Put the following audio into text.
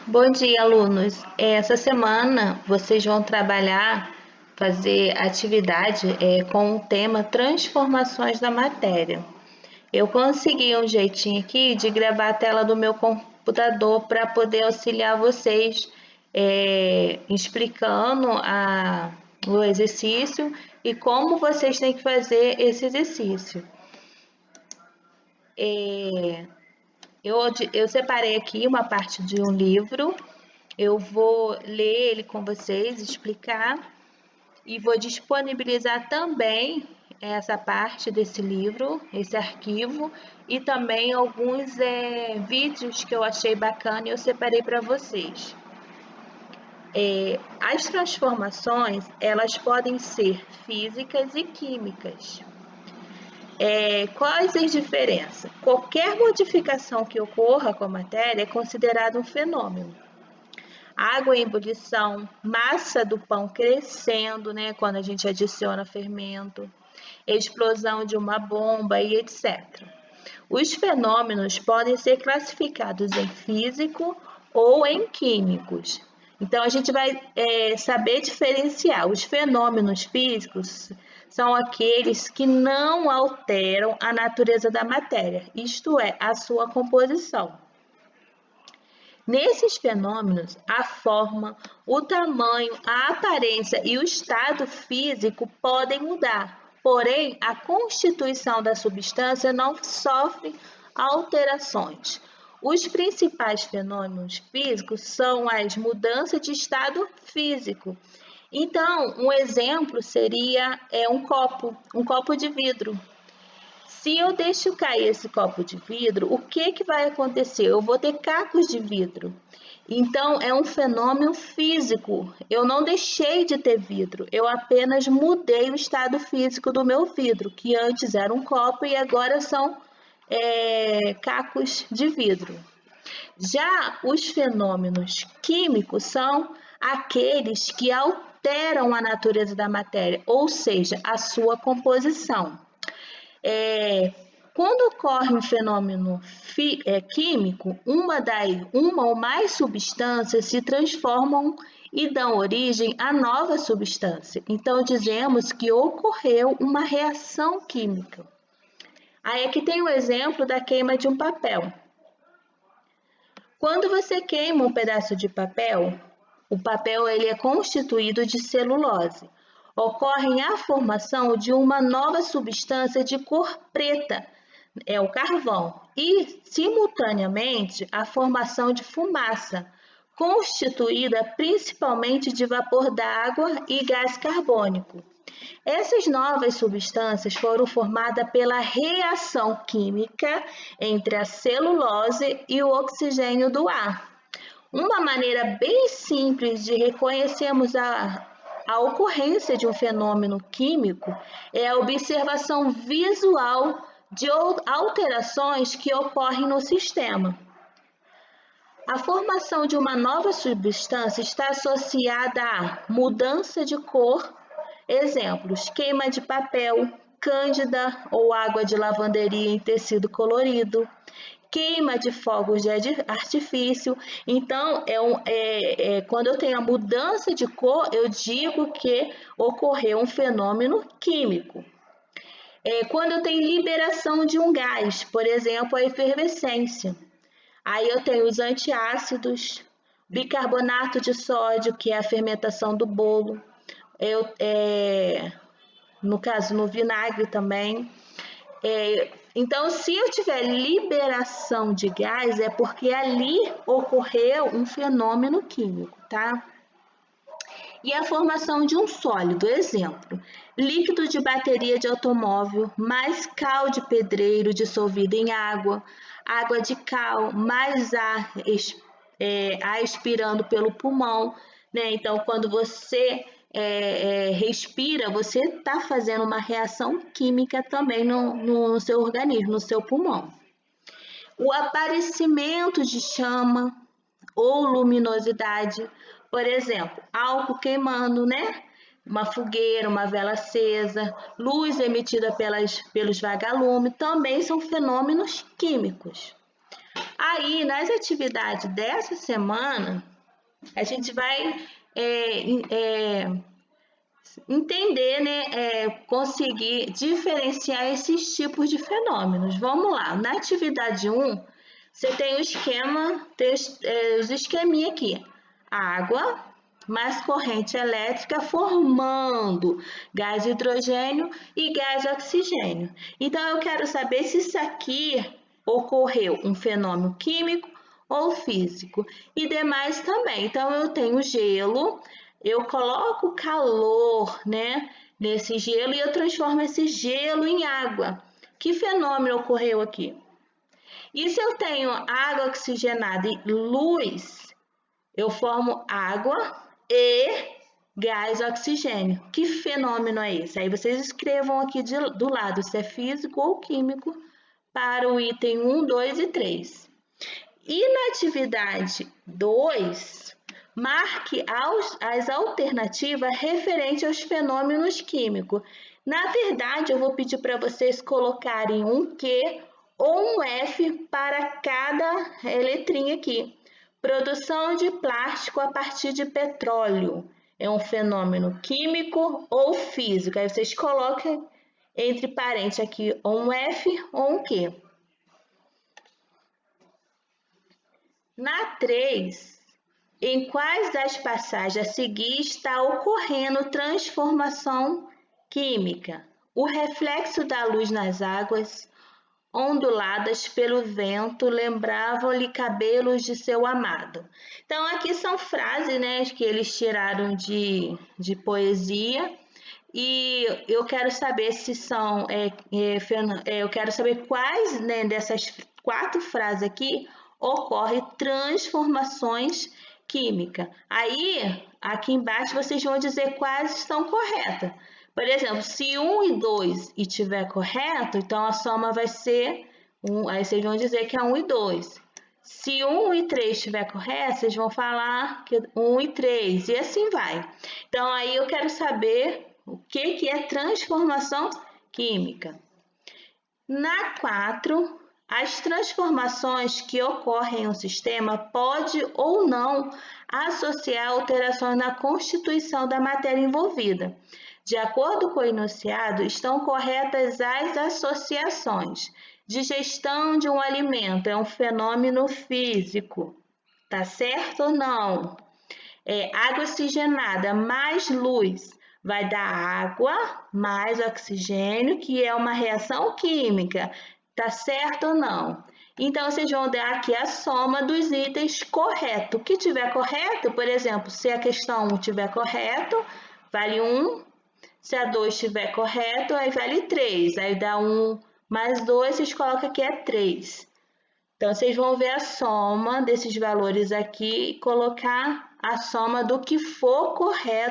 Bom dia, alunos. Essa semana vocês vão fazer atividade com o tema Transformações da Matéria. Eu consegui um jeitinho aqui de gravar a tela do meu computador para poder auxiliar vocês explicando o exercício e como vocês têm que fazer esse exercício. Eu separei aqui uma parte de um livro. Eu vou ler ele com vocês, explicar e vou disponibilizar também essa parte desse livro, esse arquivo e também alguns vídeos que eu achei bacana e eu separei para vocês. As transformações, elas podem ser físicas e químicas. Quais as diferenças? Qualquer modificação que ocorra com a matéria é considerada um fenômeno. Água em ebulição, massa do pão crescendo, né, quando a gente adiciona fermento, explosão de uma bomba e etc. Os fenômenos podem ser classificados em físico ou em químicos. Então, a gente vai saber diferenciar. Os fenômenos físicos são aqueles que não alteram a natureza da matéria, isto é, a sua composição. Nesses fenômenos, a forma, o tamanho, a aparência e o estado físico podem mudar, porém, a constituição da substância não sofre alterações. Os principais fenômenos físicos são as mudanças de estado físico. Então, um exemplo seria um copo de vidro. Se eu deixo cair esse copo de vidro, o que vai acontecer? Eu vou ter cacos de vidro. Então, é um fenômeno físico. Eu não deixei de ter vidro, eu apenas mudei o estado físico do meu vidro, que antes era um copo e agora são cacos de vidro. Já os fenômenos químicos são aqueles que alteram a natureza da matéria, ou seja, a sua composição. Quando ocorre um fenômeno químico, uma ou mais substâncias se transformam e dão origem a nova substância. Então, dizemos que ocorreu uma reação química. Aí aqui tem um exemplo da queima de um papel. Quando você queima um pedaço de papel, o papel ele é constituído de celulose. Ocorre a formação de uma nova substância de cor preta, é o carvão, e, simultaneamente, a formação de fumaça, constituída principalmente de vapor d'água e gás carbônico. Essas novas substâncias foram formadas pela reação química entre a celulose e o oxigênio do ar. Uma maneira bem simples de reconhecermos a ocorrência de um fenômeno químico é a observação visual de alterações que ocorrem no sistema. A formação de uma nova substância está associada à mudança de cor, exemplos, queima de papel, cândida ou água de lavanderia em tecido colorido, queima de fogos de artifício. Então, quando eu tenho a mudança de cor, eu digo que ocorreu um fenômeno químico. Quando eu tenho liberação de um gás, por exemplo, a efervescência. Aí eu tenho os antiácidos, bicarbonato de sódio, que é a fermentação do bolo. No caso, no vinagre também. Então, se eu tiver liberação de gás, é porque ali ocorreu um fenômeno químico, tá? E a formação de um sólido, exemplo, líquido de bateria de automóvel, mais cal de pedreiro dissolvido em água, água de cal, mais ar expirando pelo pulmão, né? Então, quando você respira, você está fazendo uma reação química também no seu organismo, no seu pulmão. O aparecimento de chama ou luminosidade, por exemplo, álcool queimando, né? Uma fogueira, uma vela acesa, luz emitida pelos vagalumes, também são fenômenos químicos. Aí, nas atividades dessa semana, a gente vai entender, né, conseguir diferenciar esses tipos de fenômenos. Vamos lá, na atividade 1, você tem o esquema, tem os esqueminha aqui. Água mais corrente elétrica formando gás hidrogênio e gás oxigênio. Então, eu quero saber se isso aqui ocorreu um fenômeno químico ou físico e demais também. Então, eu tenho gelo, eu coloco calor, né, nesse gelo e eu transformo esse gelo em água. Que fenômeno ocorreu aqui? E se eu tenho água oxigenada e luz, eu formo água e gás oxigênio. Que fenômeno é esse? Aí vocês escrevam aqui do lado se é físico ou químico para o item 1, 2 e 3. E na atividade 2, marque as alternativas referentes aos fenômenos químicos. Na verdade, eu vou pedir para vocês colocarem um Q ou um F para cada letrinha aqui. Produção de plástico a partir de petróleo. É um fenômeno químico ou físico? Aí vocês colocam entre parênteses aqui um F ou um Q. Na 3, em quais das passagens a seguir está ocorrendo transformação química? O reflexo da luz nas águas, onduladas pelo vento, lembravam-lhe cabelos de seu amado. Então, aqui são frases, né, que eles tiraram de poesia. E eu quero saber se são, eu quero saber quais, né, dessas 4 frases aqui ocorre transformações químicas. Aí, aqui embaixo, vocês vão dizer quais estão corretas. Por exemplo, se 1 e 2 estiver correto, então a soma vai ser 1, aí vocês vão dizer que é 1 e 2. Se 1 e 3 estiver correto, vocês vão falar que 1 e 3, e assim vai. Então, aí eu quero saber o que é transformação química. Na 4, as transformações que ocorrem em um sistema pode ou não associar alterações na constituição da matéria envolvida. De acordo com o enunciado, estão corretas as associações. Digestão de um alimento é um fenômeno físico. Tá certo ou não? Água oxigenada mais luz vai dar água mais oxigênio, que é uma reação química. Tá certo ou não? Então, vocês vão dar aqui a soma dos itens correto. O que tiver correto, por exemplo, se a questão 1 tiver correto, vale 1. Se a 2 estiver correto, aí vale 3. Aí dá 1 mais 2, vocês colocam aqui é 3. Então, vocês vão ver a soma desses valores aqui e colocar a soma do que for correto.